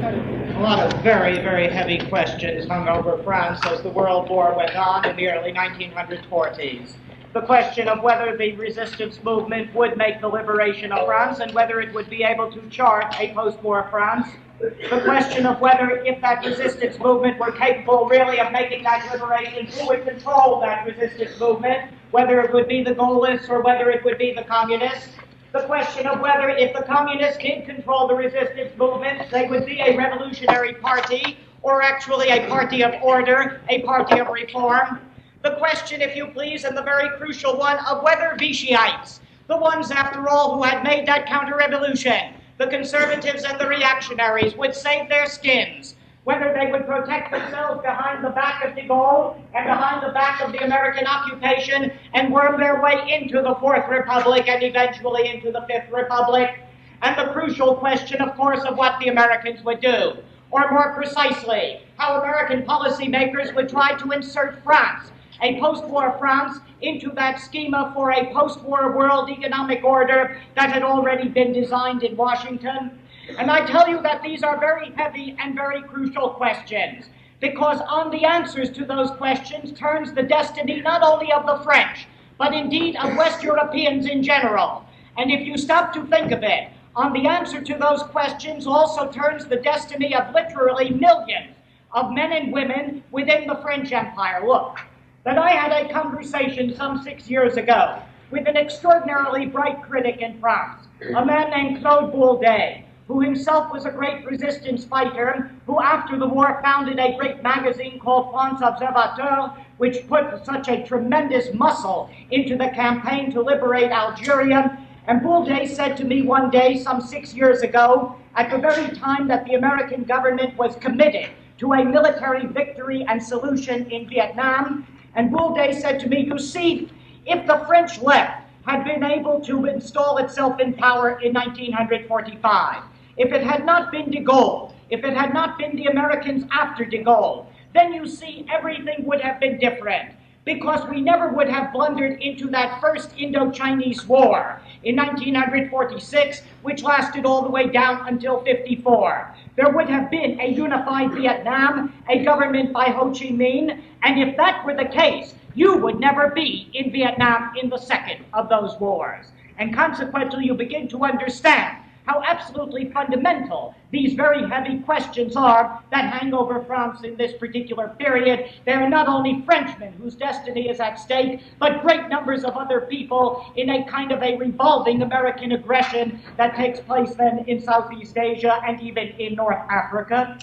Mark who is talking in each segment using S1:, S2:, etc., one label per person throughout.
S1: A lot of very, very heavy questions hung over France as the World War went on in the early 1940s. The question of whether the resistance movement would make the liberation of France and whether it would be able to chart a post-war France. The question of whether, if that resistance movement were capable really of making that liberation, who would control that resistance movement, whether it would be the Gaullists or whether it would be the communists. The question of whether, if the communists did control the resistance movement, they would be a revolutionary party, or actually a party of order, a party of reform. The question, if you please, and the very crucial one, of whether Vichyites, the ones, after all, who had made that counter-revolution, the conservatives and the reactionaries, would save their skins, whether they would protect themselves behind the back of de Gaulle and behind the back of the American occupation and worm their way into the Fourth Republic and eventually into the Fifth Republic. And the crucial question, of course, of what the Americans would do, or more precisely, how American policymakers would try to insert France, a post-war France, into that schema for a post-war world economic order that had already been designed in Washington. And I tell you that these are very heavy and very crucial questions, because on the answers to those questions turns the destiny not only of the French, but indeed of West Europeans in general. And if you stop to think of it, on the answer to those questions also turns the destiny of literally millions of men and women within the French Empire. Look, that I had a conversation some 6 years ago with an extraordinarily bright critic in France, a man named Claude Bouldet, who himself was a great resistance fighter, who after the war founded a great magazine called France Observateur, which put such a tremendous muscle into the campaign to liberate Algeria. And Bouldet said to me one day, some 6 years ago, at the very time that the American government was committed to a military victory and solution in Vietnam, and Bouldet said to me, you see, if the French left had been able to install itself in power in 1945, if it had not been de Gaulle, if it had not been the Americans after de Gaulle, then you see everything would have been different, because we never would have blundered into that first Indo-Chinese War in 1946, which lasted all the way down until 54. There would have been a unified Vietnam, a government by Ho Chi Minh, and if that were the case, you would never be in Vietnam in the second of those wars. And consequently, you begin to understand how absolutely fundamental these very heavy questions are that hang over France in this particular period. There are not only Frenchmen whose destiny is at stake, but great numbers of other people in a kind of a revolving American aggression that takes place then in Southeast Asia and even in North Africa.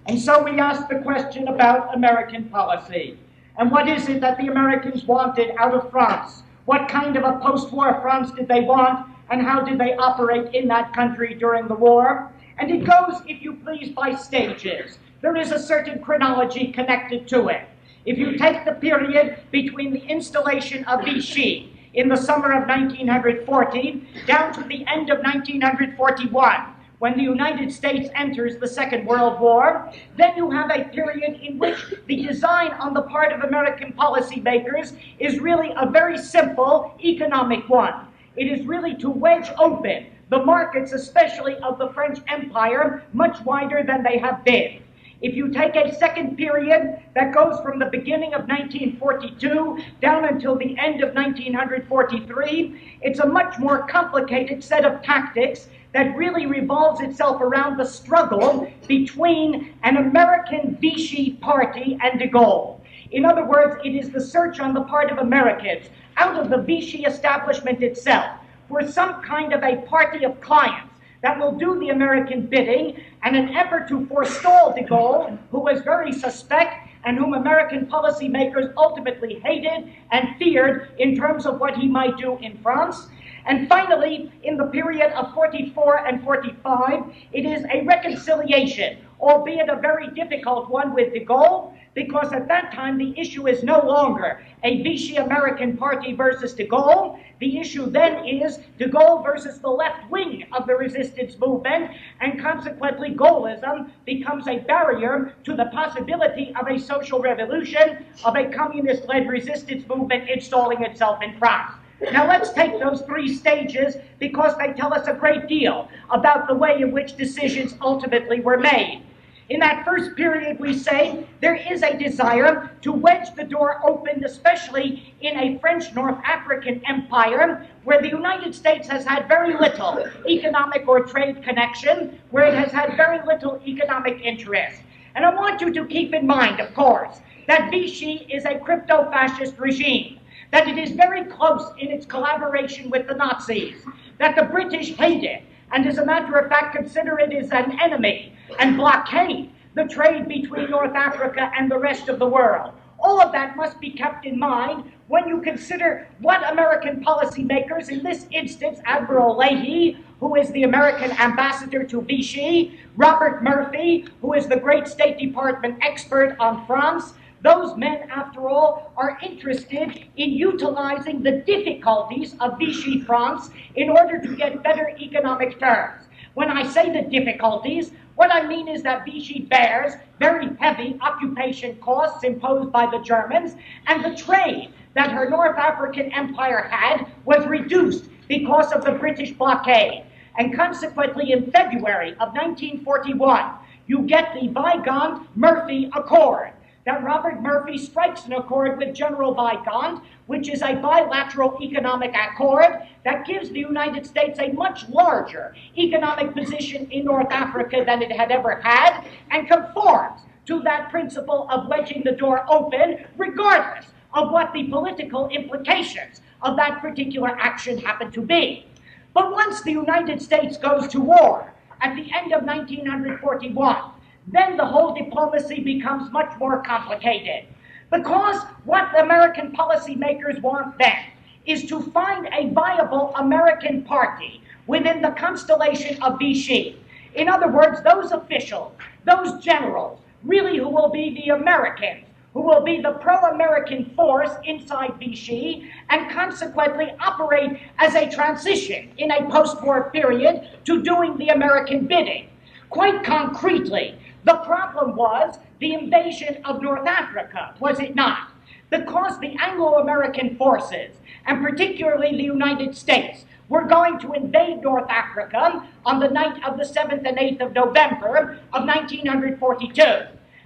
S1: And so we ask the question about American policy. And what is it that the Americans wanted out of France? What kind of a post-war France did they want? And how did they operate in that country during the war? And it goes, if you please, by stages. There is a certain chronology connected to it. If you take the period between the installation of Vichy in the summer of 1940 down to the end of 1941, when the United States enters the Second World War, then you have a period in which the design on the part of American policymakers is really a very simple economic one. It is really to wedge open the markets, especially of the French Empire, much wider than they have been. If you take a second period that goes from the beginning of 1942 down until the end of 1943, it's a much more complicated set of tactics that really revolves itself around the struggle between an American Vichy party and de Gaulle. In other words, it is the search on the part of Americans out of the Vichy establishment itself for some kind of a party of clients that will do the American bidding, and an effort to forestall de Gaulle, who was very suspect and whom American policymakers ultimately hated and feared in terms of what he might do in France. And finally, in the period of 44 and 45, it is a reconciliation, albeit a very difficult one, with de Gaulle, because at that time the issue is no longer a Vichy American party versus de Gaulle. The issue then is de Gaulle versus the left wing of the resistance movement, and consequently Gaullism becomes a barrier to the possibility of a social revolution, of a communist-led resistance movement installing itself in France. Now let's take those three stages because they tell us a great deal about the way in which decisions ultimately were made. In that first period, we say there is a desire to wedge the door open, especially in a French North African empire, where the United States has had very little economic or trade connection, where it has had very little economic interest. And I want you to keep in mind, of course, that Vichy is a crypto-fascist regime, that it is very close in its collaboration with the Nazis, that the British hate it, and as a matter of fact consider it as an enemy, and blockade the trade between North Africa and the rest of the world. All of that must be kept in mind when you consider what American policymakers, in this instance Admiral Leahy, who is the American ambassador to Vichy, Robert Murphy, who is the great State Department expert on France, those men, after all, are interested in utilizing the difficulties of Vichy France in order to get better economic terms. When I say the difficulties, what I mean is that Vichy bears very heavy occupation costs imposed by the Germans, and the trade that her North African empire had was reduced because of the British blockade. And consequently, in February of 1941, you get the Weygand-Murphy Accord, that Robert Murphy strikes an accord with General Weygand, which is a bilateral economic accord that gives the United States a much larger economic position in North Africa than it had ever had, and conforms to that principle of wedging the door open, regardless of what the political implications of that particular action happen to be. But once the United States goes to war at the end of 1941, then the whole diplomacy becomes much more complicated. Because what the American policymakers want then is to find a viable American party within the constellation of Vichy. In other words, those officials, those generals, really who will be the Americans, who will be the pro-American force inside Vichy, and consequently operate as a transition in a post-war period to doing the American bidding. Quite concretely, the problem was the invasion of North Africa, was it not? Because the Anglo-American forces, and particularly the United States, were going to invade North Africa on the night of the 7th and 8th of November of 1942.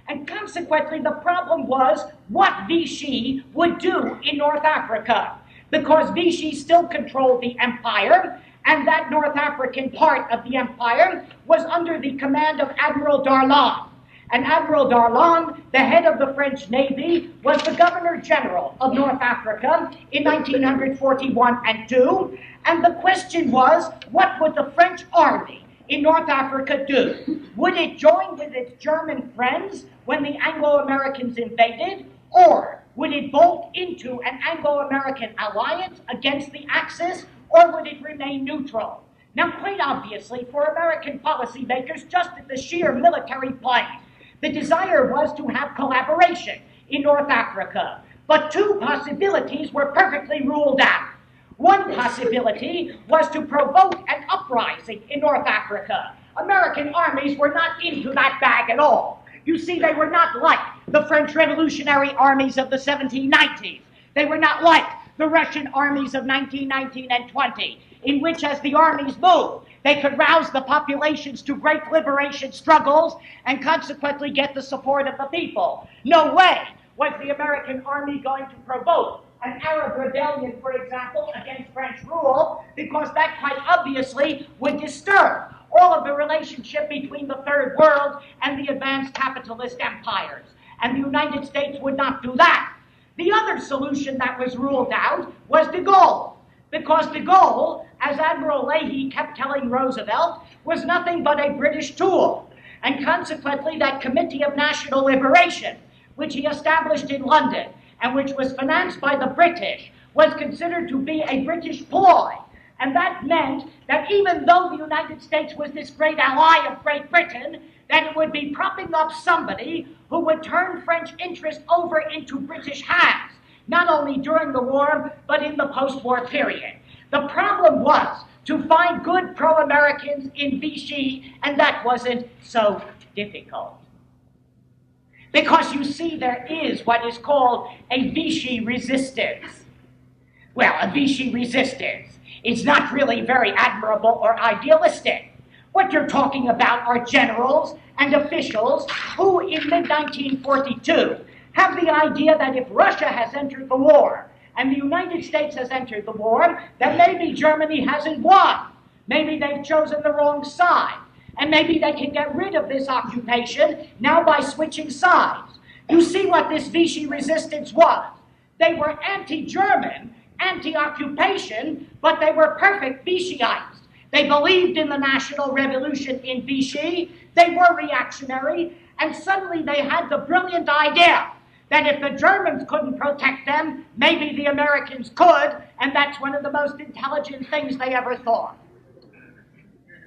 S1: And consequently, the problem was what Vichy would do in North Africa, because Vichy still controlled the empire, and that North African part of the empire was under the command of Admiral Darlan. And Admiral Darlan, the head of the French Navy, was the Governor General of North Africa in 1941 and 2. And the question was, what would the French army in North Africa do? Would it join with its German friends when the Anglo-Americans invaded? Or would it bolt into an Anglo-American alliance against the Axis? Or would it remain neutral? Now, quite obviously, for American policymakers, just at the sheer military plane, the desire was to have collaboration in North Africa. But two possibilities were perfectly ruled out. One possibility was to provoke an uprising in North Africa. American armies were not into that bag at all. You see, they were not like the French revolutionary armies of the 1790s. They were not like the Russian armies of 1919 and 20, in which, as the armies moved, they could rouse the populations to great liberation struggles and consequently get the support of the people. No way was the American army going to provoke an Arab rebellion, for example, against French rule, because that quite obviously would disturb all of the relationship between the Third World and the advanced capitalist empires. And the United States would not do that. The other solution that was ruled out was de Gaulle, because de Gaulle, as Admiral Leahy kept telling Roosevelt, was nothing but a British tool. And consequently, that Committee of National Liberation, which he established in London, and which was financed by the British, was considered to be a British ploy. And that meant that even though the United States was this great ally of Great Britain, that it would be propping up somebody who would turn French interest over into British hands, not only during the war, but in the post-war period. The problem was to find good pro-Americans in Vichy, and that wasn't so difficult. Because you see, there is what is called a Vichy resistance. Well, a Vichy resistance is not really very admirable or idealistic. What you're talking about are generals and officials who, in mid-1942, have the idea that if Russia has entered the war and the United States has entered the war, then maybe Germany hasn't won. Maybe they've chosen the wrong side. And maybe they can get rid of this occupation now by switching sides. You see what this Vichy resistance was. They were anti-German, anti-occupation, but they were perfect Vichyites. They believed in the national revolution in Vichy, they were reactionary, and suddenly they had the brilliant idea that if the Germans couldn't protect them, maybe the Americans could, and that's one of the most intelligent things they ever thought.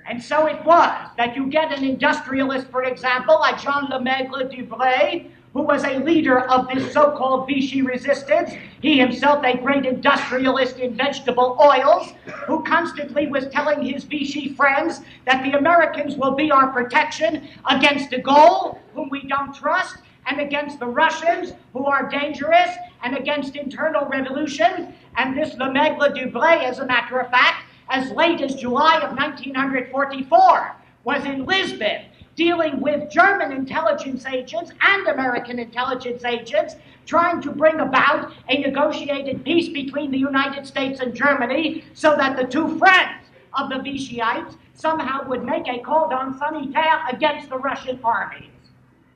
S1: And so it was that you get an industrialist, for example, like Jean Lemaitre-Dubray, who was a leader of this so-called Vichy resistance, he himself a great industrialist in vegetable oils, who constantly was telling his Vichy friends that the Americans will be our protection against de Gaulle, whom we don't trust, and against the Russians, who are dangerous, and against internal revolution. And this Lemaitre-Dubray, as a matter of fact, as late as July of 1944, was in Lisbon, dealing with German intelligence agents and American intelligence agents, trying to bring about a negotiated peace between the United States and Germany so that the two friends of the Vichyites somehow would make a cordon sanitaire against the Russian armies.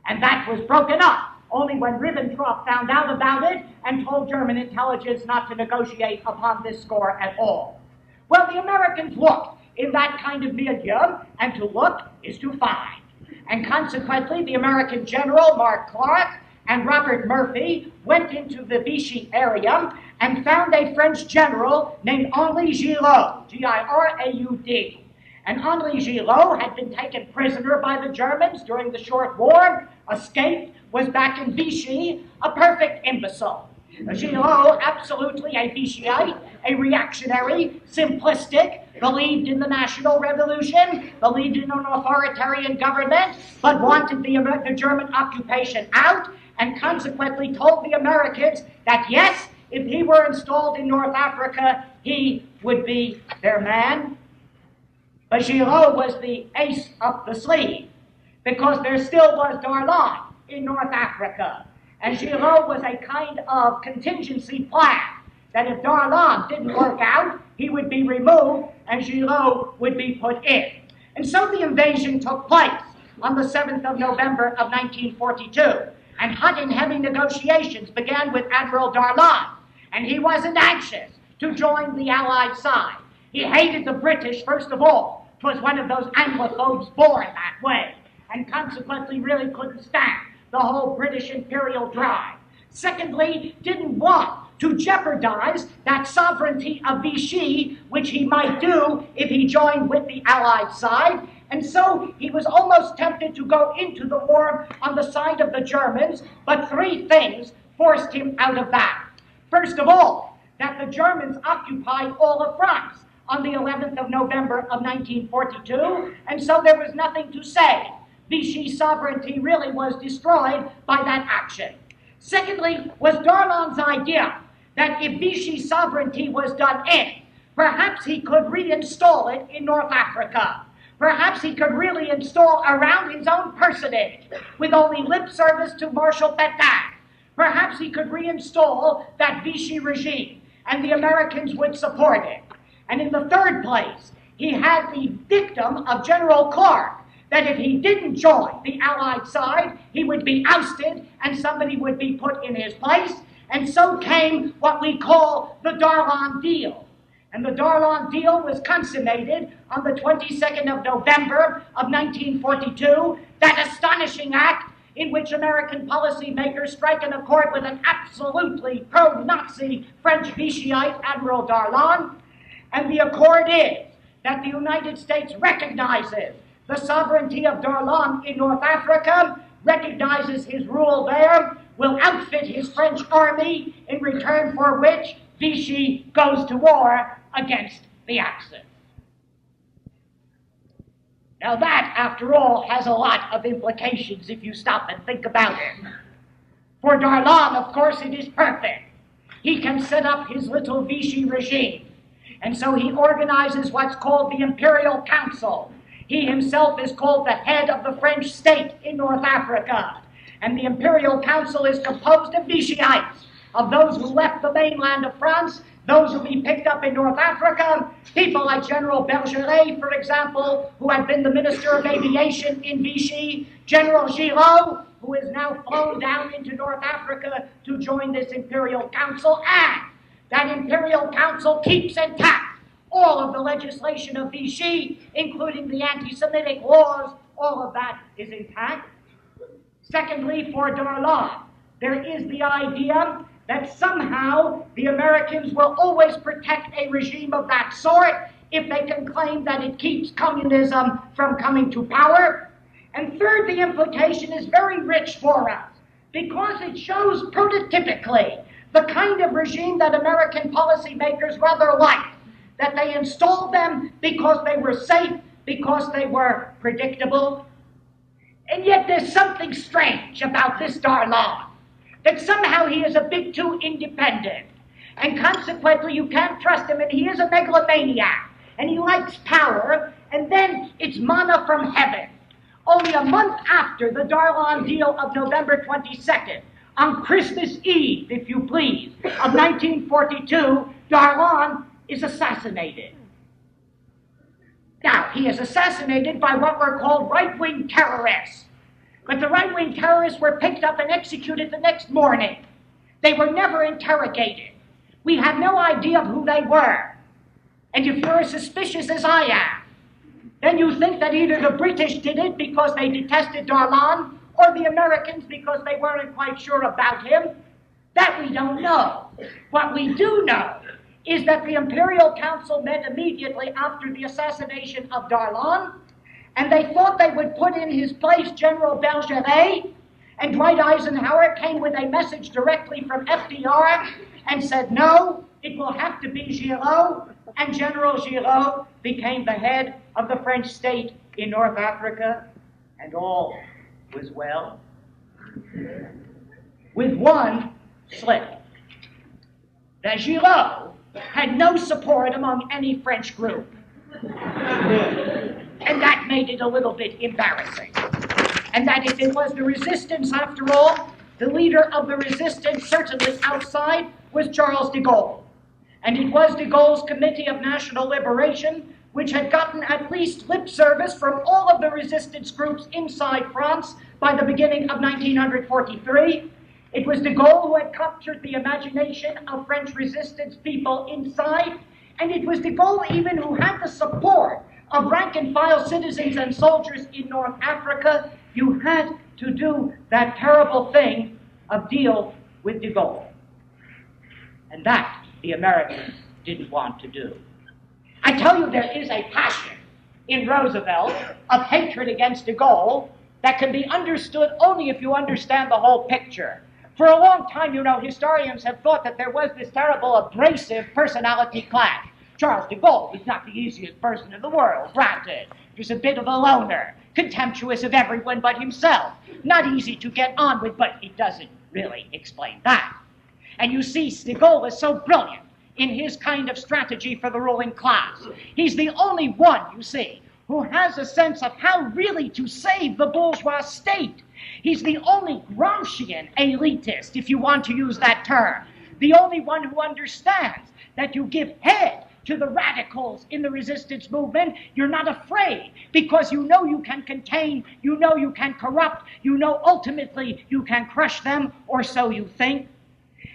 S1: And that was broken up only when Ribbentrop found out about it and told German intelligence not to negotiate upon this score at all. Well, the Americans looked in that kind of milieu, and to look is to find. And consequently, the American general, Mark Clark, and Robert Murphy went into the Vichy area and found a French general named Henri Giraud, G-I-R-A-U-D. And Henri Giraud had been taken prisoner by the Germans during the short war, escaped, was back in Vichy, a perfect imbecile. Giraud, absolutely a Vichyiite, a reactionary, simplistic, believed in the national revolution, believed in an authoritarian government, but wanted the German occupation out, and consequently told the Americans that yes, if he were installed in North Africa, he would be their man. But Giraud was the ace up the sleeve, because there still was Darlan in North Africa. And Giraud was a kind of contingency plan, that if Darlan didn't work out, he would be removed and Giraud would be put in. And so the invasion took place on the 7th of November of 1942. And hot and heavy negotiations began with Admiral Darlan. And he wasn't anxious to join the Allied side. He hated the British, first of all. It was one of those Anglophobes born that way, and consequently really couldn't stand the whole British imperial drive. Secondly, didn't want to jeopardize that sovereignty of Vichy, which he might do if he joined with the Allied side. And so he was almost tempted to go into the war on the side of the Germans, but three things forced him out of that. First of all, that the Germans occupied all of France on the 11th of November of 1942, and so there was nothing to say. Vichy sovereignty really was destroyed by that action. Secondly, was Darlan's idea that if Vichy sovereignty was done in, perhaps he could reinstall it in North Africa. Perhaps he could really install around his own personage, with only lip service to Marshal Pétain. Perhaps he could reinstall that Vichy regime, and the Americans would support it. And in the third place, he had the dictum of General Clark, that if he didn't join the Allied side, he would be ousted and somebody would be put in his place. And so came what we call the Darlan deal. And the Darlan deal was consummated on the 22nd of November of 1942, that astonishing act in which American policymakers strike an accord with an absolutely pro-Nazi French Vichyite, Admiral Darlan. And the accord is that the United States recognizes the sovereignty of Darlan in North Africa, recognizes his rule there, will outfit his French army, in return for which Vichy goes to war against the Axis. Now that, after all, has a lot of implications if you stop and think about it. For Darlan, of course, it is perfect. he can set up his little Vichy regime. And so he organizes what's called the Imperial Council. He himself is called the head of the French state in North Africa. And the Imperial Council is composed of Vichyites, of those who left the mainland of France, those who be picked up in North Africa, people like General Bergeret, for example, who had been the Minister of Aviation in Vichy, General Giraud, who is now flown down into North Africa to join this Imperial Council, and that Imperial Council keeps intact all of the legislation of Vichy, including the anti-Semitic laws. All of that is intact. Secondly, for Darlan, there is the idea that somehow the Americans will always protect a regime of that sort if they can claim that it keeps communism from coming to power. And third, the implication is very rich for us because it shows prototypically the kind of regime that American policymakers rather liked, that they installed them because they were safe, because they were predictable. And yet there's something strange about this Darlan, that somehow he is a bit too independent, and consequently you can't trust him, and he is a megalomaniac, and he likes power, and then it's manna from heaven. Only a month after the Darlan deal of November 22nd, on Christmas Eve, if you please, of 1942, Darlan is assassinated. Now, he is assassinated by what were called right-wing terrorists. But the right-wing terrorists were picked up and executed the next morning. They were never interrogated. We have no idea of who they were. And if you're as suspicious as I am, then you think that either the British did it because they detested Darlan, or the Americans because they weren't quite sure about him. That we don't know. What we do know is that the Imperial Council met immediately after the assassination of Darlan, and they thought they would put in his place General Bergeret, and Dwight Eisenhower came with a message directly from FDR and said, no, it will have to be Giraud, and General Giraud became the head of the French state in North Africa, and all was well. With one slip, that Giraud had no support among any French group. And that made it a little bit embarrassing. And that if it was the resistance after all, the leader of the resistance, certainly outside, was Charles de Gaulle. And it was de Gaulle's Committee of National Liberation, which had gotten at least lip service from all of the resistance groups inside France by the beginning of 1943. It was de Gaulle who had captured the imagination of French resistance people inside, and it was de Gaulle even who had the support of rank-and-file citizens and soldiers in North Africa. You had to do that terrible thing of deal with de Gaulle. And that the Americans didn't want to do. I tell you, there is a passion in Roosevelt of hatred against de Gaulle that can be understood only if you understand the whole picture. For a long time, historians have thought that there was this terrible abrasive personality clash. Charles de Gaulle was not the easiest person in the world, granted. He was a bit of a loner, contemptuous of everyone but himself, not easy to get on with, but it doesn't really explain that. And you see, de Gaulle is so brilliant in his kind of strategy for the ruling class. He's the only one, you see, who has a sense of how really to save the bourgeois state. He's the only Gramscian elitist, if you want to use that term, the only one who understands that you give head to the radicals in the resistance movement. You're not afraid because you know you can contain, you know you can corrupt, you know ultimately you can crush them, or so you think.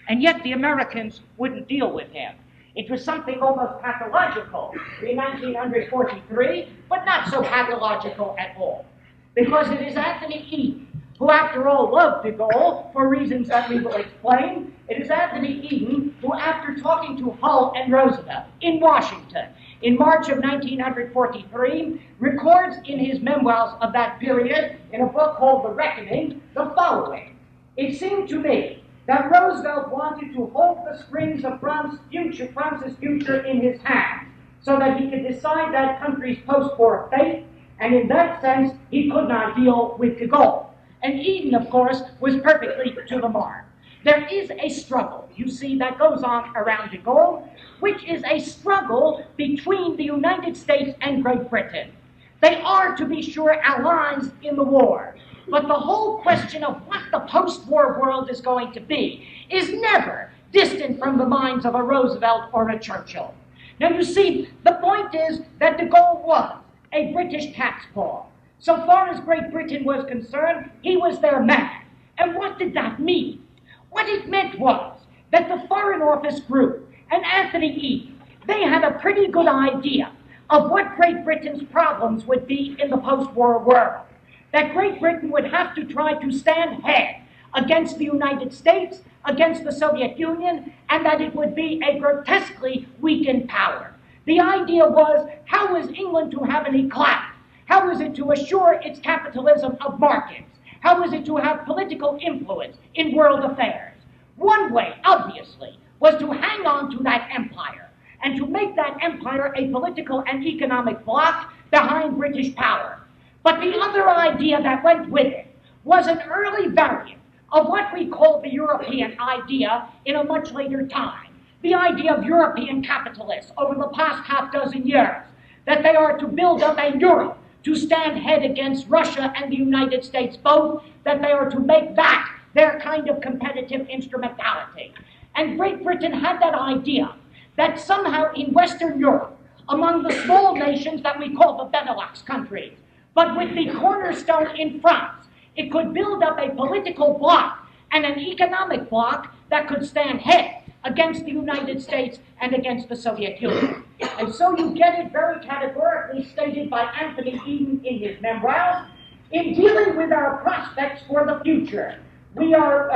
S1: And yet the Americans wouldn't deal with him. It was something almost pathological in 1943, but not so pathological at all. Because it is Anthony Eden, who after all loved de Gaulle for reasons that we will explain. It is Anthony Eden who, after talking to Hull and Roosevelt in Washington in March of 1943, records in his memoirs of that period, in a book called The Reckoning, the following. It seemed to me that Roosevelt wanted to hold the springs of France's future in his hands, so that he could decide that country's post-war fate, and in that sense, he could not deal with de Gaulle. And Eden, of course, was perfectly to the mark.
S2: there is a struggle, you see, that goes on around de Gaulle, which is a struggle between the United States and Great Britain. They are, to be sure, allies in the war, but the whole question of what the post-war world is going to be is never distant from the minds of a Roosevelt or a Churchill. Now, you see, the point is that de Gaulle was a British taxpayer. So far as Great Britain was concerned, he was their man. And what did that mean? What it meant was that the Foreign Office group and Anthony Eden, they had a pretty good idea of what Great Britain's problems would be in the post-war world. That Great Britain would have to try to stand head against the United States, against the Soviet Union, and that it would be a grotesquely weakened power. The idea was, how was England to have any clout? How was it to assure its capitalism of markets? How was it to have political influence in world affairs? One way, obviously, was to hang on to that empire and to make that empire a political and economic bloc behind British power. But the other idea that went with it was an early variant of what we call the European idea in a much later time, the idea of European capitalists over the past half dozen years, that they are to build up a Europe to stand head against Russia and the United States both, that they are to make that their kind of competitive instrumentality. And Great Britain had that idea that somehow in Western Europe, among the small nations that we call the Benelux countries, but with the cornerstone in France, it could build up a political bloc and an economic bloc that could stand head against the United States and against the Soviet Union. And so you get it very categorically stated by Anthony Eden in his memoirs, in dealing with our prospects for the future. We are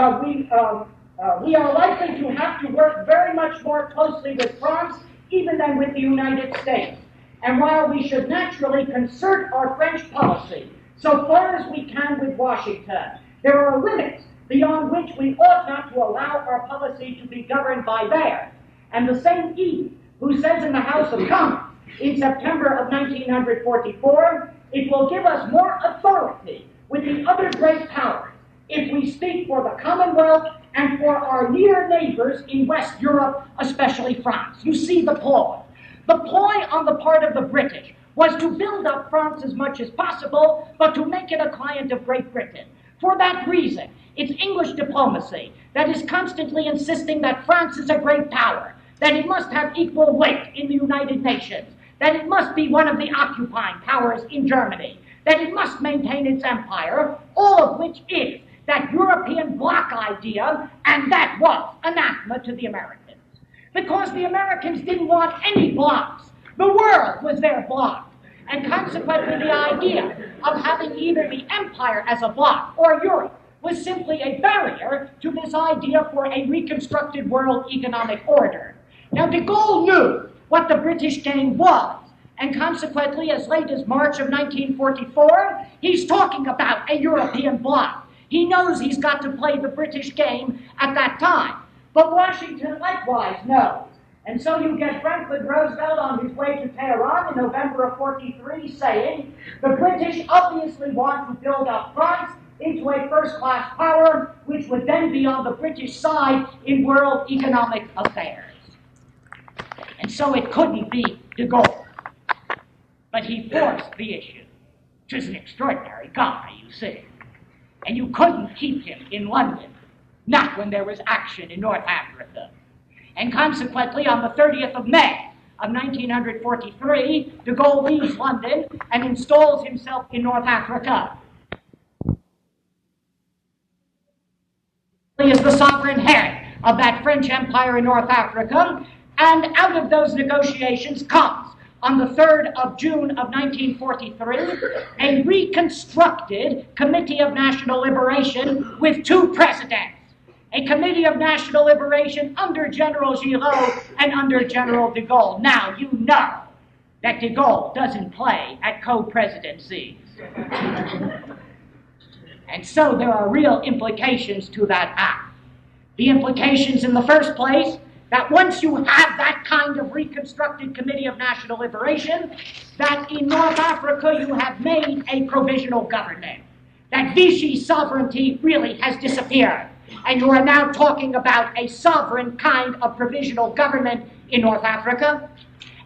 S2: likely to have to work very much more closely with France even than with the United States. And while we should naturally concert our French policy so far as we can with Washington, there are limits beyond which we ought not to allow our policy to be governed by theirs. And the same Eden, who says in the House of Commons in September of 1944, it will give us more authority with the other great powers if we speak for the Commonwealth and for our near neighbors in West Europe, especially France. You see the ploy. The ploy on the part of the British was to build up France as much as possible, but to make it a client of Great Britain. For that reason, it's English diplomacy that is constantly insisting that France is a great power, that it must have equal weight in the United Nations, that it must be one of the occupying powers in Germany, that it must maintain its empire, all of which is that European bloc idea, and that was anathema to the Americans. Because the Americans didn't want any blocs. The world was their bloc. And consequently, the idea of having either the empire as a bloc or Europe was simply a barrier to this idea for a reconstructed world economic order. Now, de Gaulle knew what the British game was, and consequently, as late as March of 1944, he's talking about a European bloc. He knows he's got to play the British game at that time. But Washington likewise knows. And so you get Franklin Roosevelt on his way to Tehran in November of 43 saying, the British obviously want to build up France into a first-class power, which would then be on the British side in world economic affairs. And so it couldn't be de Gaulle. But he forced the issue. Which is an extraordinary guy, you see. And you couldn't keep him in London, not when there was action in North Africa. And consequently, on the 30th of May of 1943, de Gaulle leaves London and installs himself in North Africa. He is the sovereign head of that French empire in North Africa, and out of those negotiations comes, on the 3rd of June of 1943, a reconstructed Committee of National Liberation with two presidents. A Committee of National Liberation under General Giraud and under General de Gaulle. Now, you know that de Gaulle doesn't play at co-presidencies. And so there are real implications to that act. The implications in the first place, that once you have that kind of reconstructed Committee of National Liberation, that in North Africa you have made a provisional government. That Vichy sovereignty really has disappeared. And you are now talking about a sovereign kind of provisional government in North Africa.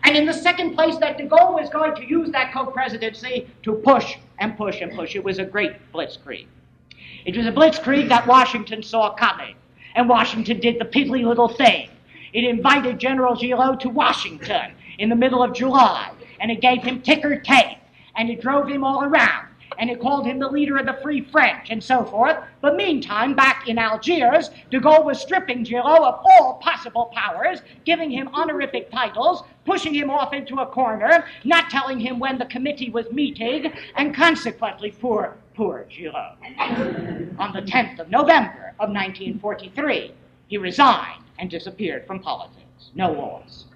S2: And in the second place, that de Gaulle was going to use that co-presidency to push and push and push. It was a great blitzkrieg. It was a blitzkrieg that Washington saw coming. And Washington did the piddly little thing. It invited General Giraud to Washington in the middle of July. And it gave him ticker tape. And it drove him all around. And it called him the leader of the Free French, and so forth. But meantime, back in Algiers, de Gaulle was stripping Giraud of all possible powers, giving him honorific titles, pushing him off into a corner, not telling him when the committee was meeting, and consequently, poor Giraud. On the 10th of November of 1943, he resigned and disappeared from politics. No wars.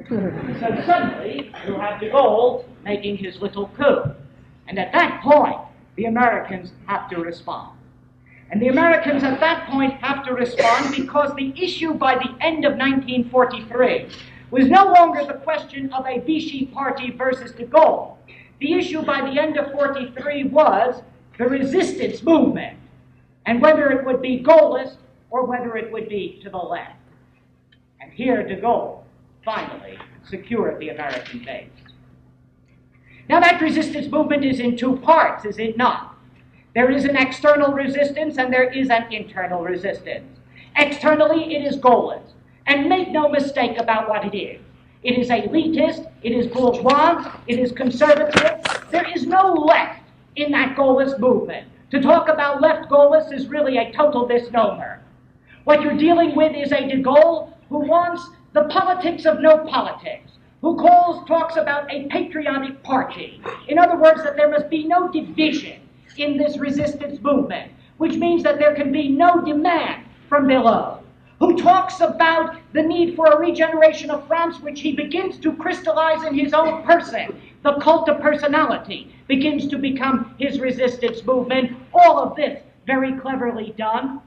S2: So suddenly, you have de Gaulle making his little coup. And at that point, the Americans have to respond. And the Americans at that point have to respond because the issue by the end of 1943 was no longer the question of a Vichy party versus de Gaulle. The issue by the end of 43 was the resistance movement, and whether it would be Gaullist or whether it would be to the left. And here de Gaulle finally secured the American base. Now that resistance movement is in two parts, is it not? There is an external resistance and there is an internal resistance. Externally, it is Gaullist. And make no mistake about what it is. It is elitist, it is bourgeois, it is conservative. There is no left in that Gaullist movement. To talk about left Gaullist is really a total misnomer. What you're dealing with is a de Gaulle who wants the politics of no politics, who talks about a patriotic party. In other words, that there must be no division in this resistance movement, which means that there can be no demand from below. Who talks about the need for a regeneration of France, which he begins to crystallize in his own person. The cult of personality begins to become his resistance movement. All of this very cleverly done.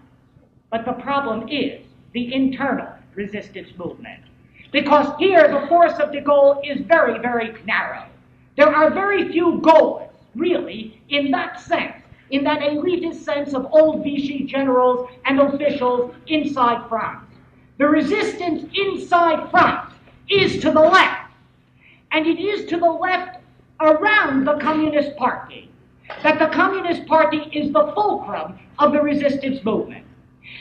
S2: But the problem is the internal resistance movement. Because here the force of de Gaulle is very, very narrow. There are very few Gaullists, really, in that sense, in that elitist sense of old Vichy generals and officials inside France. The resistance inside France is to the left, and it is to the left around the Communist Party, that the Communist Party is the fulcrum of the resistance movement.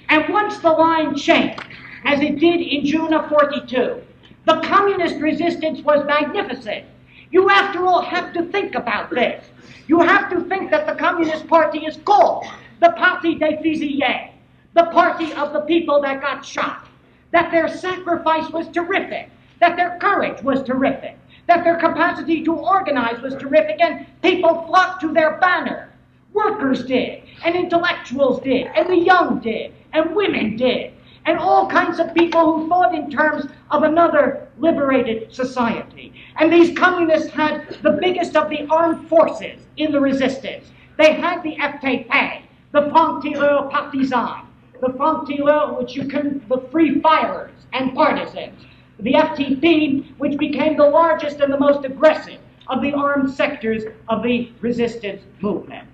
S2: And once the line changed, as it did in June of 42, the communist resistance was magnificent. You, after all, have to think about this. You have to think that the Communist Party is called the Parti des Fusillés, the party of the people that got shot, that their sacrifice was terrific, that their courage was terrific, that their capacity to organize was terrific, and people flocked to their banner. Workers did, and intellectuals did, and the young did, and women did, and all kinds of people who thought in terms of another liberated society. And these communists had the biggest of the armed forces in the resistance. They had the FTP, the Francs-Tireurs Partisans, the Francs-Tireurs, the Free Firers and Partisans, the FTP, which became the largest and the most aggressive of the armed sectors of the resistance movement.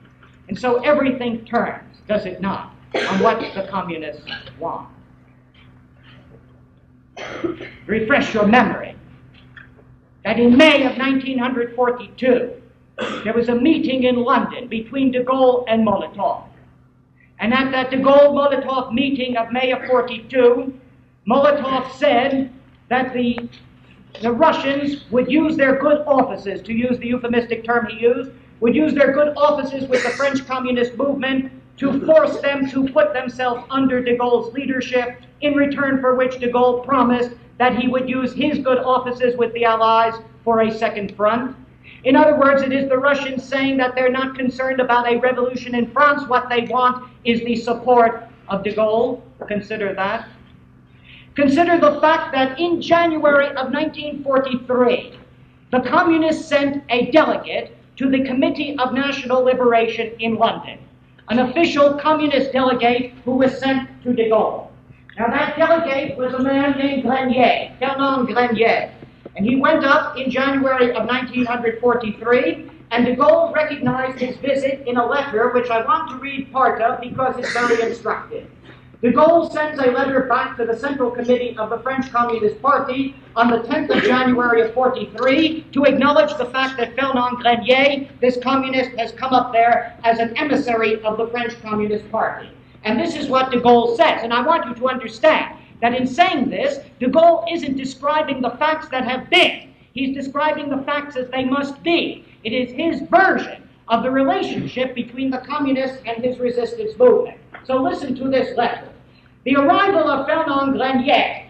S2: And so everything turns, does it not, on what the communists want. Refresh your memory that in May of 1942, there was a meeting in London between de Gaulle and Molotov. And at that de Gaulle-Molotov meeting of May of 42, Molotov said that the Russians would use their good offices, to use the euphemistic term he used, would use their good offices with the French communist movement to force them to put themselves under de Gaulle's leadership, in return for which de Gaulle promised that he would use his good offices with the Allies for a second front. In other words, it is the Russians saying that they're not concerned about a revolution in France. What they want is the support of de Gaulle. Consider that. Consider the fact that in January of 1943, the communists sent a delegate to the Committee of National Liberation in London, an official communist delegate who was sent to de Gaulle. Now that delegate was a man named Grenier, Fernand Grenier, and he went up in January of 1943, and de Gaulle recognized his visit in a letter which I want to read part of because it's very instructive. De Gaulle sends a letter back to the Central Committee of the French Communist Party on the 10th of January of 43 to acknowledge the fact that Fernand Grenier, this communist, has come up there as an emissary of the French Communist Party. And this is what de Gaulle says. And I want you to understand that in saying this, de Gaulle isn't describing the facts that have been. He's describing the facts as they must be. It is his version of the relationship between the communists and his resistance movement. So listen to this letter. The arrival of Fernand Grenier,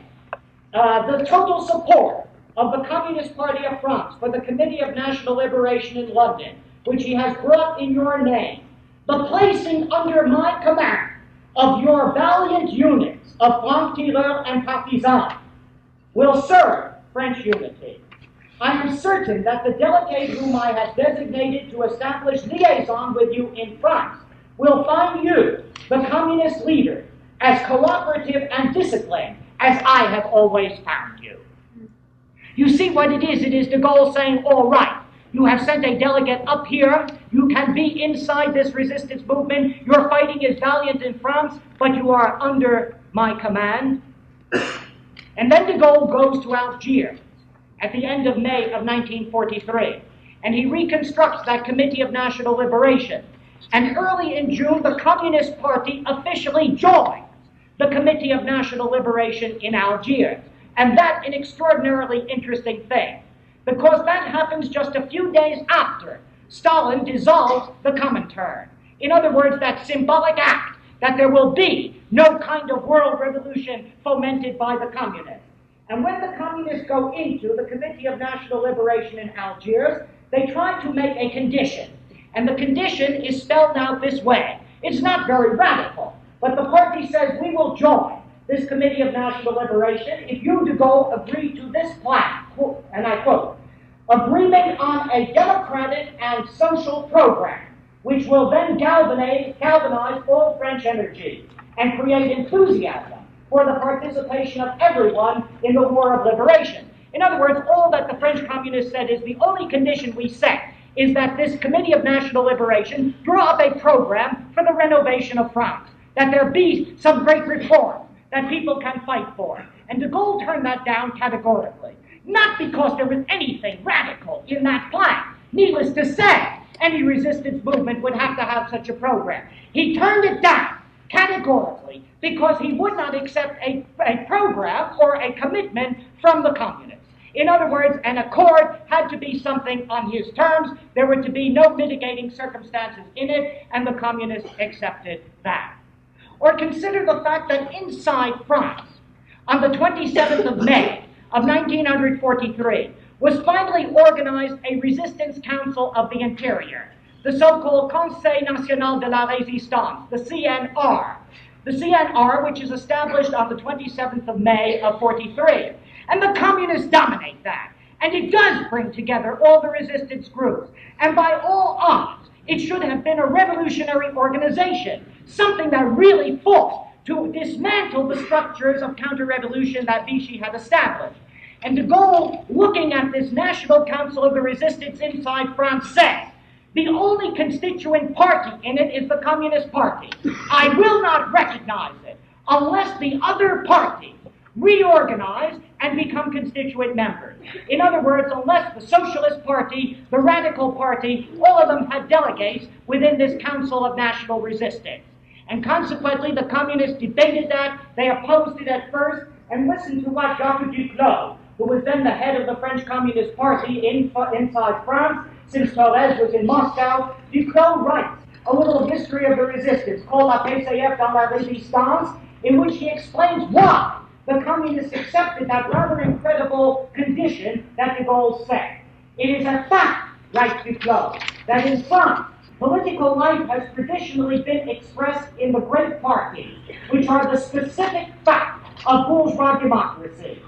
S2: the total support of the Communist Party of France for the Committee of National Liberation in London, which he has brought in your name, the placing under my command of your valiant units of francs-tireurs and partisans will serve French unity. I am certain that the delegate whom I have designated to establish liaison with you in France will find you, the communist leader, as cooperative and disciplined as I have always found you. You see what it is? It is de Gaulle saying, all right, you have sent a delegate up here, you can be inside this resistance movement, your fighting is valiant in France, but you are under my command. And then de Gaulle goes to Algiers at the end of May of 1943, and he reconstructs that Committee of National Liberation. And early in June, the Communist Party officially joins the Committee of National Liberation in Algiers. And that's an extraordinarily interesting thing, because that happens just a few days after Stalin dissolves the Comintern. In other words, that symbolic act that there will be no kind of world revolution fomented by the communists. And when the communists go into the Committee of National Liberation in Algiers, they try to make a condition. And the condition is spelled out this way. It's not very radical, but the party says, we will join this Committee of National Liberation if you, de Gaulle, agree to this plan, and I quote, agreement on a democratic and social program, which will then galvanize all French energy and create enthusiasm for the participation of everyone in the war of liberation. In other words, all that the French communists said is the only condition we set is that this Committee of National Liberation draw up a program for the renovation of France, that there be some great reform that people can fight for. And de Gaulle turned that down categorically, not because there was anything radical in that plan. Needless to say, any resistance movement would have to have such a program. He turned it down categorically because he would not accept a program or a commitment from the communists. In other words, an accord had to be something on his terms. There were to be no mitigating circumstances in it, and the communists accepted that. Or consider the fact that inside France, on the 27th of May of 1943, was finally organized a Resistance Council of the Interior, the so-called Conseil National de la Résistance, the CNR. The CNR, which is established on the 27th of May of 43. And the communists dominate that. And it does bring together all the resistance groups. And by all odds, it should have been a revolutionary organization, something that really fought to dismantle the structures of counter-revolution that Vichy had established. And de Gaulle, looking at this National Council of the Resistance inside France, says, the only constituent party in it is the Communist Party. I will not recognize it unless the other parties reorganize and become constituent members. In other words, unless the Socialist Party, the Radical Party, all of them had delegates within this Council of National Resistance. And consequently, the communists debated that, they opposed it at first, and listen to what Dr. Duclos, who was then the head of the French Communist Party inside France, since Torres was in Moscow, Duclos writes a little history of the resistance called La PCF dans la Résistance, in which he explains why the communists accepted that rather incredible condition that de Gaulle set. It is a fact, writes Duclos, that in France, political life has traditionally been expressed in the great parties, which are the specific fact of bourgeois democracy.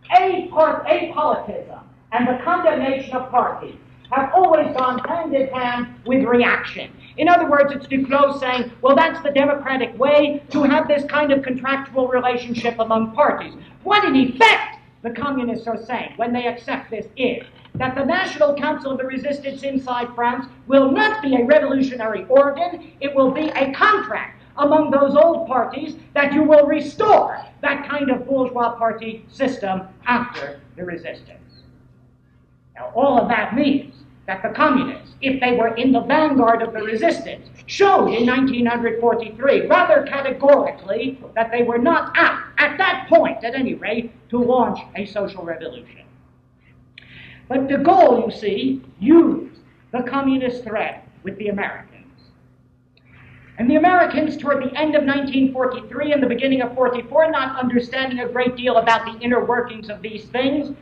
S2: Apoliticism and the condemnation of parties have always gone hand in hand with reaction. In other words, it's Duclos saying, well, that's the democratic way to have this kind of contractual relationship among parties. What in effect the communists are saying when they accept this is that the National Council of the Resistance inside France will not be a revolutionary organ, it will be a contract among those old parties that you will restore that kind of bourgeois party system after the resistance. Now, all of that means that the communists, if they were in the vanguard of the resistance, showed in 1943 rather categorically that they were not out, at that point at any rate, to launch a social revolution. But de Gaulle, you see, used the communist threat with the Americans. And the Americans, toward the end of 1943 and the beginning of 44, not understanding a great deal about the inner workings of these things,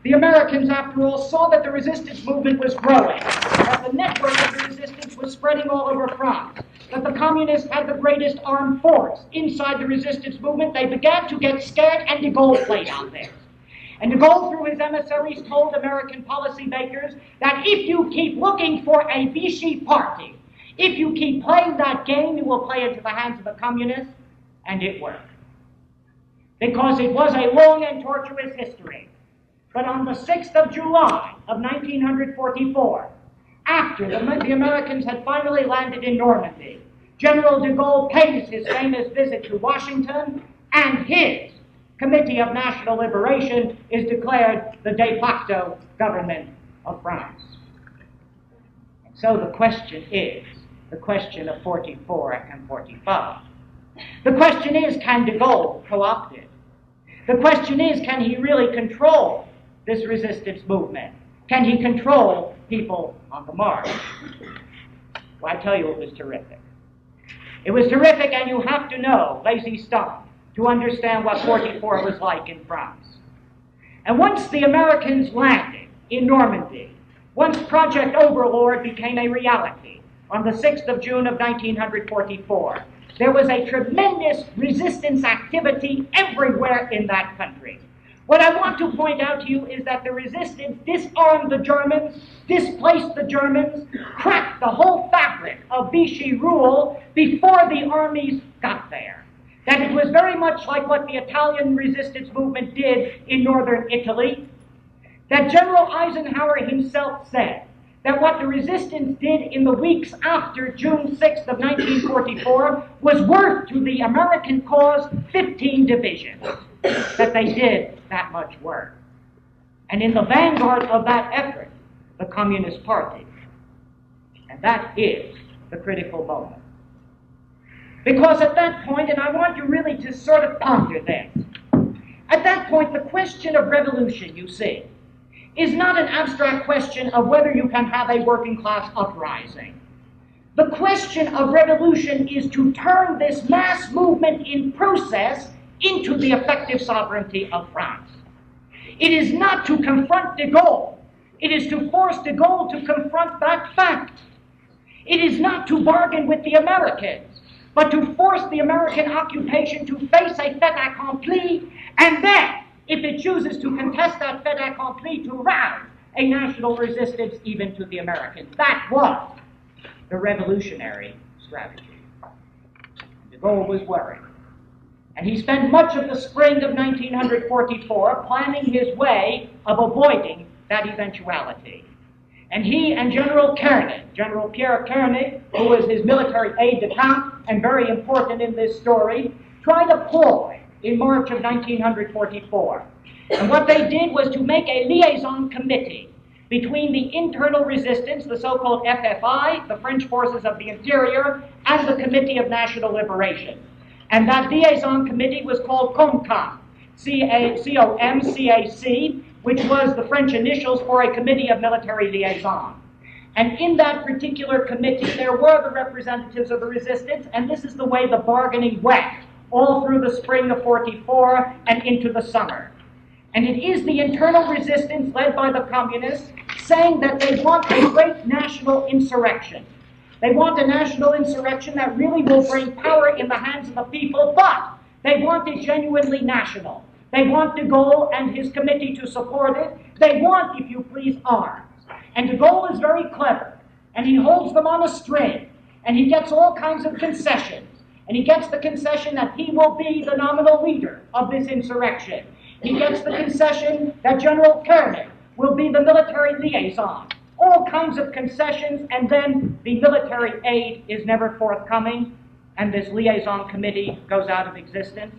S2: the Americans, after all, saw that the resistance movement was growing, that the network of the resistance was spreading all over France, that the communists had the greatest armed force inside the resistance movement. They began to get scared, and de Gaulle played on this. And de Gaulle, through his emissaries, told American policymakers that if you keep looking for a Vichy party, if you keep playing that game, you will play into the hands of the communists, and it worked. Because it was a long and tortuous history. But on the 6th of July of 1944, after the Americans had finally landed in Normandy, General de Gaulle pays his famous visit to Washington, and his Committee of National Liberation is declared the de facto government of France. And so the question is, the question of 44 and 45. The question is, can de Gaulle co-opt it? The question is, can he really control this resistance movement? Can he control people on the march? Well, I tell you, it was terrific. It was terrific, and you have to know lazy stuff to understand what 44 was like in France. And once the Americans landed in Normandy, once Project Overlord became a reality on the 6th of June of 1944, there was a tremendous resistance activity everywhere in that country. What I want to point out to you is that the resistance disarmed the Germans, displaced the Germans, cracked the whole fabric of Vichy rule before the armies got there. That it was very much like what the Italian resistance movement did in northern Italy. That General Eisenhower himself said that what the resistance did in the weeks after June 6th of 1944 was worth to the American cause 15 divisions. That they did that much work. And in the vanguard of that effort, the Communist Party. And that is the critical moment. Because at that point, and I want you really to sort of ponder this, at that point, the question of revolution, you see, is not an abstract question of whether you can have a working class uprising. The question of revolution is to turn this mass movement in process into the effective sovereignty of France. It is not to confront de Gaulle. It is to force de Gaulle to confront that fact. It is not to bargain with the Americans, but to force the American occupation to face a fait accompli, and then, if it chooses to contest that fait accompli, to rouse a national resistance even to the Americans. That was the revolutionary strategy. De Gaulle was worried. And he spent much of the spring of 1944 planning his way of avoiding that eventuality. And he and General Koenig, General Pierre Koenig, who was his military aide-de-camp and very important in this story, tried a ploy in March of 1944. And what they did was to make a liaison committee between the internal resistance, the so-called FFI, the French Forces of the Interior, and the Committee of National Liberation. And that liaison committee was called COMCAC, C-O-M-C-A-C, which was the French initials for a committee of military liaison. And in that particular committee, there were the representatives of the resistance, and this is the way the bargaining went, all through the spring of 44 and into the summer. And it is the internal resistance led by the communists saying that they want a great national insurrection. They want a national insurrection that really will bring power in the hands of the people, but they want it genuinely national. They want de Gaulle and his committee to support it. They want, if you please, arms. And de Gaulle is very clever, and he holds them on a string, and he gets all kinds of concessions. And he gets the concession that he will be the nominal leader of this insurrection. He gets the concession that General Koenig will be the military liaison. All kinds of concessions, and then the military aid is never forthcoming. and this liaison committee goes out of existence.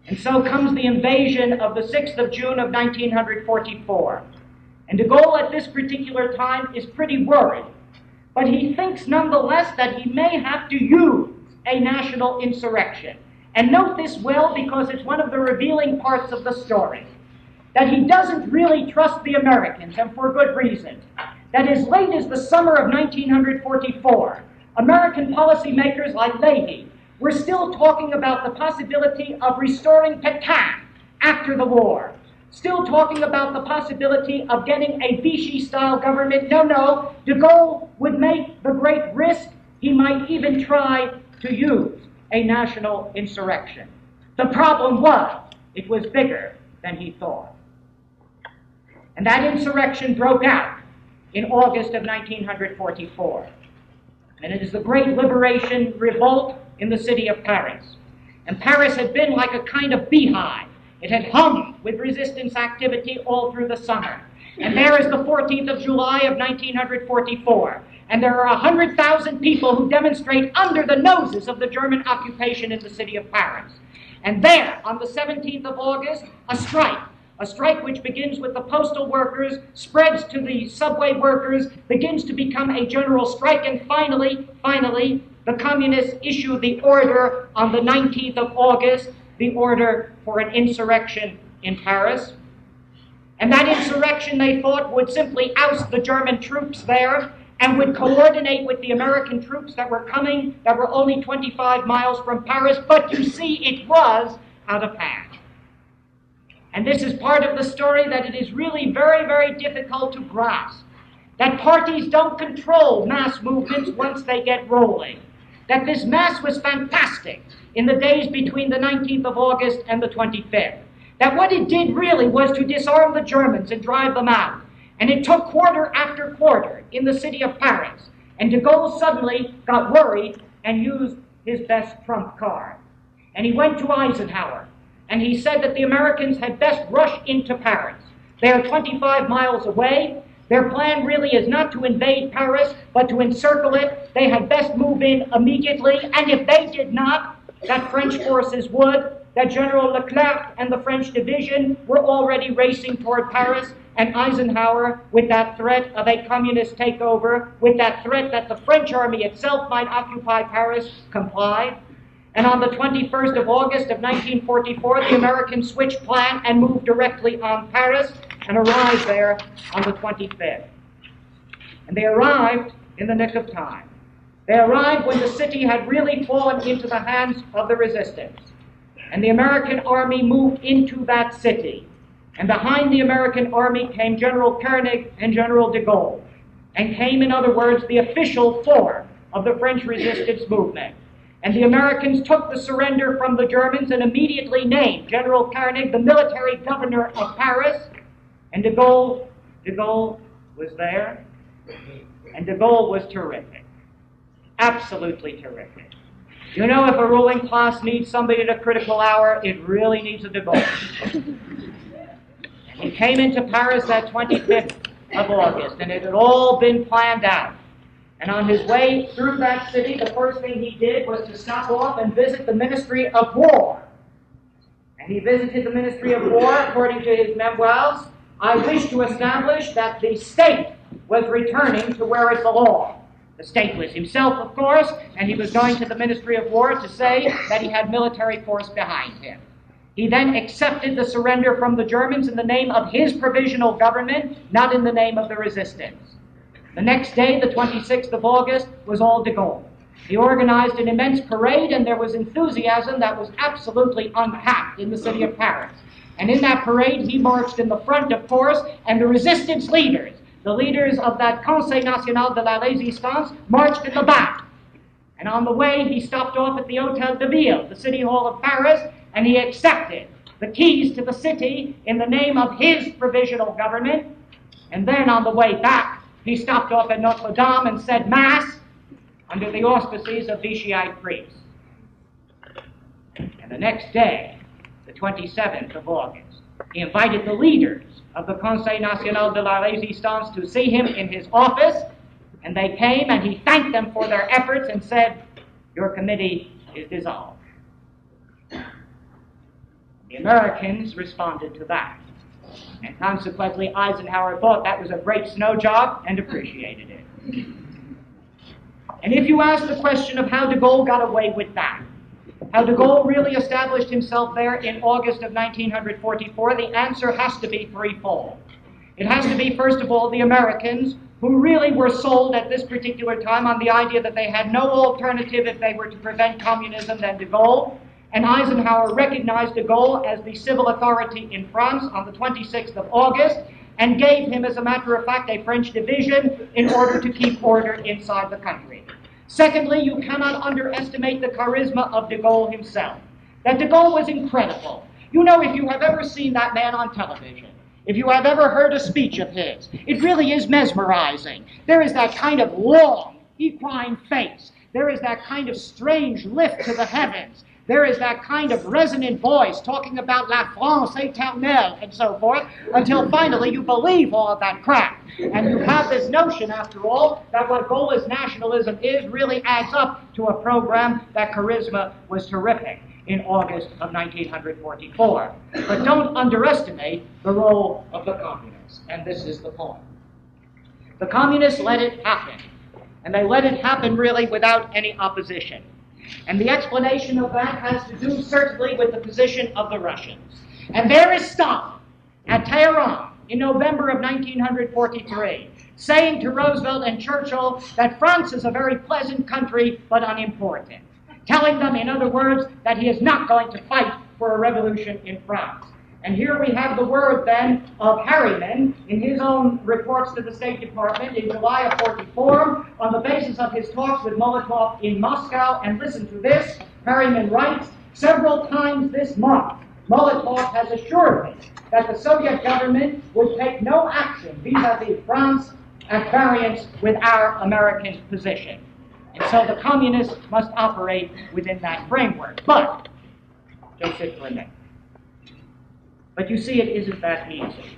S2: And so comes the invasion of the 6th of June of 1944. And de Gaulle at this particular time is pretty worried, but he thinks nonetheless that he may have to use a national insurrection. And note this well, because it's one of the revealing parts of the story, that he doesn't really trust the Americans, and for good reason. That as late as the summer of 1944, American policymakers like Leahy were still talking about the possibility of restoring Petain after the war, still talking about the possibility of getting a Vichy-style government. No, de Gaulle would make the great risk. He might even try to use a national insurrection. The problem was, it was bigger than he thought. And that insurrection broke out in August of 1944. And it is the Great Liberation Revolt in the city of Paris. And Paris had been like a kind of beehive. It had hummed with resistance activity all through the summer. And there is the 14th of July of 1944. And there are 100,000 people who demonstrate under the noses of the German occupation in the city of Paris. And there, on the 17th of August, a strike which begins with the postal workers, spreads to the subway workers, begins to become a general strike, and finally, the communists issue the order on the 19th of August, the order for an insurrection in Paris. And that insurrection, they thought, would simply oust the German troops there and would coordinate with the American troops that were coming, that were only 25 miles from Paris. But you see, it was out of hand. And this is part of the story that it is really very, very difficult to grasp. That parties don't control mass movements once they get rolling. That this mass was fantastic in the days between the 19th of August and the 25th. That what it did really was to disarm the Germans and drive them out. And it took quarter after quarter in the city of Paris. And de Gaulle suddenly got worried and used his best trump card. And he went to Eisenhower. And he said that the Americans had best rush into Paris. They are 25 miles away. Their plan really is not to invade Paris, but to encircle it. They had best move in immediately. And if they did not, that French forces would. That General Leclerc and the French division were already racing toward Paris. And Eisenhower, with that threat of a communist takeover, with that threat that the French army itself might occupy Paris, complied. And on the 21st of August of 1944, the Americans switched plan and moved directly on Paris and arrived there on the 25th. And they arrived in the nick of time. They arrived when the city had really fallen into the hands of the resistance. And the American army moved into that city. And behind the American army came General Koenig and General de Gaulle. And came, in other words, the official form of the French resistance movement. And the Americans took the surrender from the Germans and immediately named General Koenig the military governor of Paris. And de Gaulle was there. And de Gaulle was terrific. Absolutely terrific. You know, if a ruling class needs somebody at a critical hour, it really needs a de Gaulle. And he came into Paris that 25th of August, and it had all been planned out. And on his way through that city, the first thing he did was to stop off and visit the Ministry of War. And he visited the Ministry of War, according to his memoirs. I wish to establish that the state was returning to where it belonged. The state was himself, of course, and he was going to the Ministry of War to say that he had military force behind him. He then accepted the surrender from the Germans in the name of his provisional government, not in the name of the resistance. The next day, the 26th of August, was all de Gaulle. He organized an immense parade, and there was enthusiasm that was absolutely uncapped in the city of Paris. And in that parade, he marched in the front, of course, and the resistance leaders, the leaders of that Conseil National de la Résistance, marched in the back. And on the way, he stopped off at the Hôtel de Ville, the city hall of Paris, and he accepted the keys to the city in the name of his provisional government. And then on the way back, he stopped off at Notre Dame and said Mass under the auspices of Vichy priests. And the next day, the 27th of August, he invited the leaders of the Conseil National de la Résistance to see him in his office, and they came and he thanked them for their efforts and said,
S1: Your committee is dissolved. The Americans responded to that. And consequently, Eisenhower thought that was a great snow job and appreciated it. And if you ask the question of how de Gaulle got away with that, how de Gaulle really established himself there in August of 1944, the answer has to be threefold. It has to be, first of all, the Americans, who really were sold at this particular time on the idea that they had no alternative if they were to prevent communism than de Gaulle. And Eisenhower recognized de Gaulle as the civil authority in France on the 26th of August and gave him, as a matter of fact, a French division in order to keep order inside the country. Secondly, you cannot underestimate the charisma of de Gaulle himself. That de Gaulle was incredible. You know, if you have ever seen that man on television, if you have ever heard a speech of his, it really is mesmerizing. There is that kind of long, equine face. There is that kind of strange lift to the heavens. There is that kind of resonant voice talking about La France éternelle and so forth, until finally you believe all of that crap. And you have this notion, after all, that what Gaullist nationalism is really adds up to a program that charisma was terrific in August of 1944. But don't underestimate the role of the communists, and this is the point. The communists let it happen, and they let it happen really without any opposition. And the explanation of that has to do certainly with the position of the Russians. And there is Stalin at Tehran in November of 1943, saying to Roosevelt and Churchill that France is a very pleasant country but unimportant. Telling them, in other words, that he is not going to fight for a revolution in France. And here we have the word then of Harriman in his own reports to the State Department in July of 44 on the basis of his talks with Molotov in Moscow. And listen to this. Harriman writes, several times this month, Molotov has assured me that the Soviet government would take no action vis-à-vis France at variance with our American position. And so the communists must operate within that framework. But, just sit for a minute. But you see, it isn't that easy.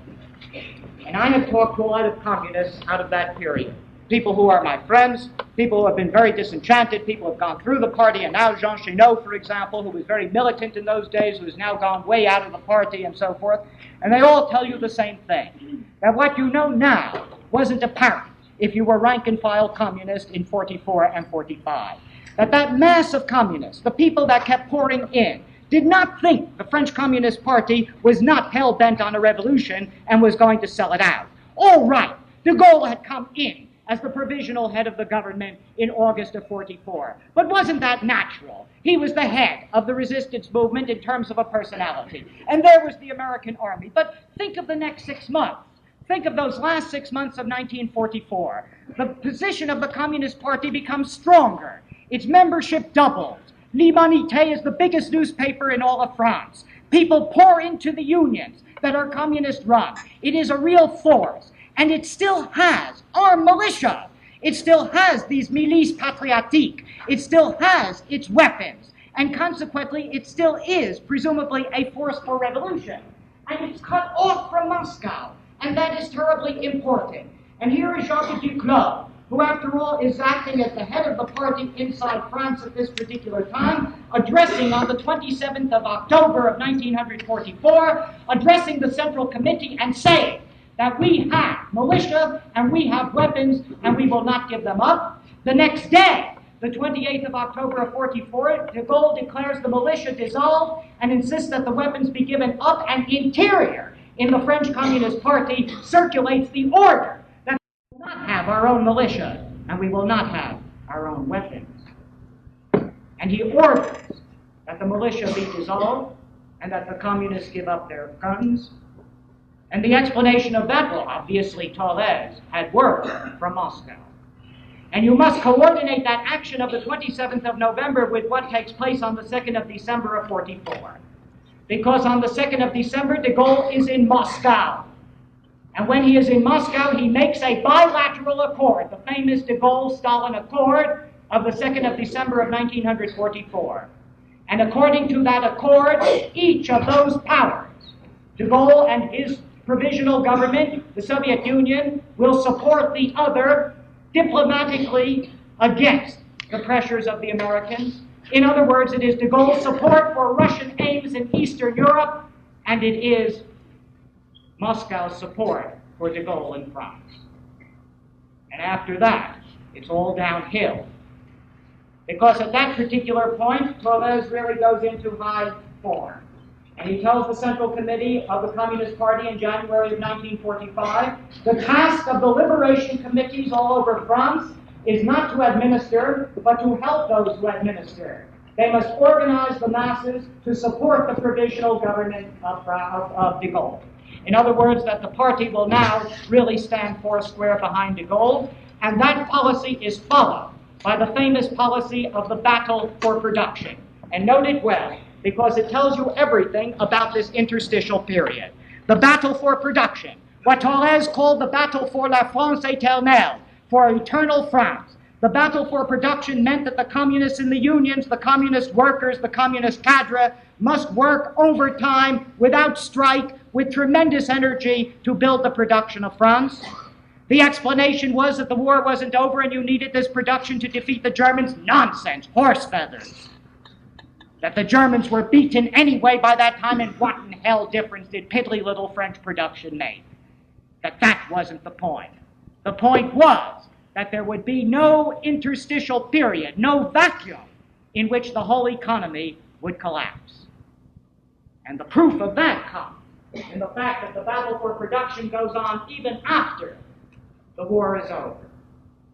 S1: And I have talked to a lot of communists out of that period. People who are my friends, people who have been very disenchanted, people who have gone through the party, and now Jean Chenot, for example, who was very militant in those days, who has now gone way out of the party and so forth. And they all tell you the same thing, that what you know now wasn't apparent if you were rank-and-file communist in 44 and 45. That mass of communists, the people that kept pouring in, did not think the French Communist Party was not hell-bent on a revolution and was going to sell it out. All right, de Gaulle had come in as the provisional head of the government in August of 44. But wasn't that natural? He was the head of the resistance movement in terms of a personality. And there was the American army. But think of the next 6 months. Think of those last 6 months of 1944. The position of the Communist Party becomes stronger. Its membership doubles. L'Humanité is the biggest newspaper in all of France. People pour into the unions that are communist-run. It is a real force. And it still has armed militia. It still has these milices patriotiques. It still has its weapons. And consequently, it still is, presumably, a force for revolution. And it's cut off from Moscow. And that is terribly important. And here is Jacques Duclos, who, after all, is acting as the head of the party inside France at this particular time, addressing on the 27th of October of 1944, addressing the Central Committee and saying that we have militia and we have weapons and we will not give them up. The next day, the 28th of October of 44, de Gaulle declares the militia dissolved and insists that the weapons be given up, and interior in the French Communist Party circulates the order that we will not have our own militia and we will not have our own weapons. And he orders that the militia be dissolved and that the communists give up their guns. And the explanation of that, well, obviously Tolles had word from Moscow. And you must coordinate that action of the 27th of November with what takes place on the 2nd of December of 44. Because on the 2nd of December, de Gaulle is in Moscow. And when he is in Moscow, he makes a bilateral accord, the famous de Gaulle-Stalin Accord of the 2nd of December of 1944. And according to that accord, each of those powers, de Gaulle and his provisional government, the Soviet Union, will support the other diplomatically against
S2: the pressures of the Americans. In other words, it is de Gaulle's support for Russian aims in Eastern Europe, and it is Moscow's support for de Gaulle in France. And after that, it's all downhill. Because at that particular point, Torres really goes into high form. And he tells the Central Committee of the Communist Party in January of 1945, the task of the liberation committees all over France is not to administer, but to help those who administer. They must organize the masses to support the provisional government of de Gaulle. In other words, that the party will now really stand foursquare behind de Gaulle, and that policy is followed by the famous policy of the battle for production. And note it well, because it tells you everything about this interstitial period. The battle for production, what Torres called the battle for la France éternelle, for eternal France. The battle for production meant that the communists in the unions, the communist workers, the communist cadre must work overtime, without strike, with tremendous energy to build the production of France. The explanation was that the war wasn't over and you needed this production to defeat the Germans. Nonsense, horse feathers. That the Germans were beaten anyway by that time, and what in hell difference did piddly little French production make? That wasn't the point. The point was that there would be no interstitial period, no vacuum in which the whole economy would collapse. And the proof of that comes in the fact that the battle for production goes on even after the war is over.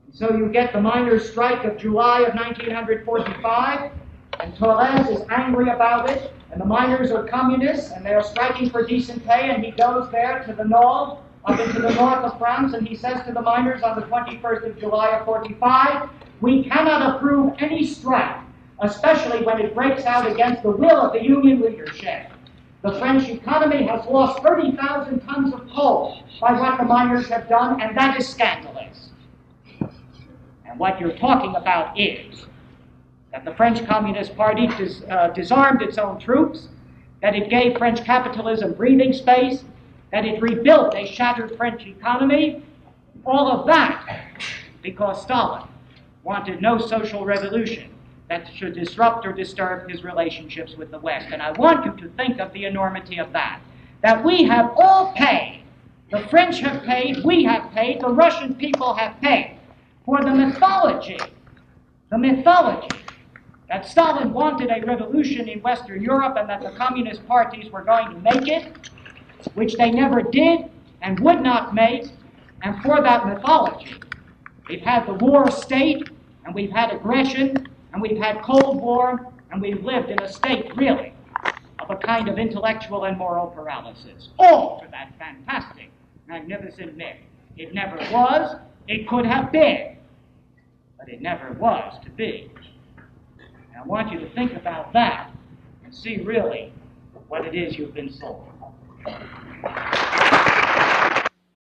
S2: And so you get the miners' strike of July of 1945, and Torres is angry about it, and the miners are communists, and they're striking for decent pay, and he goes there to the Nord, up into the north of France, and he says to the miners on the 21st of July of 45, we cannot approve any strike, especially when it breaks out against the will of the union leadership. The French economy has lost 30,000 tons of coal by what the miners have done, and that is scandalous. And what you're talking about is that the French Communist Party disarmed its own troops, that it gave French capitalism breathing space, that it rebuilt a shattered French economy, all of that because Stalin wanted no social revolution that should disrupt or disturb his relationships with the West. And I want you to think of the enormity of that we have all paid, the French have paid, we have paid, the Russian people have paid for the mythology that Stalin wanted a revolution in Western Europe and that the communist parties were going to make it, which they never did and would not make. And for that mythology, we've had the war state, and we've had aggression, and we've had Cold War, and we've lived in a state, really, of a kind of intellectual and moral paralysis. All for that fantastic, magnificent myth. It never was, it could have been, but it never was to be. And I want you to think about that and see really what it is you've been sold.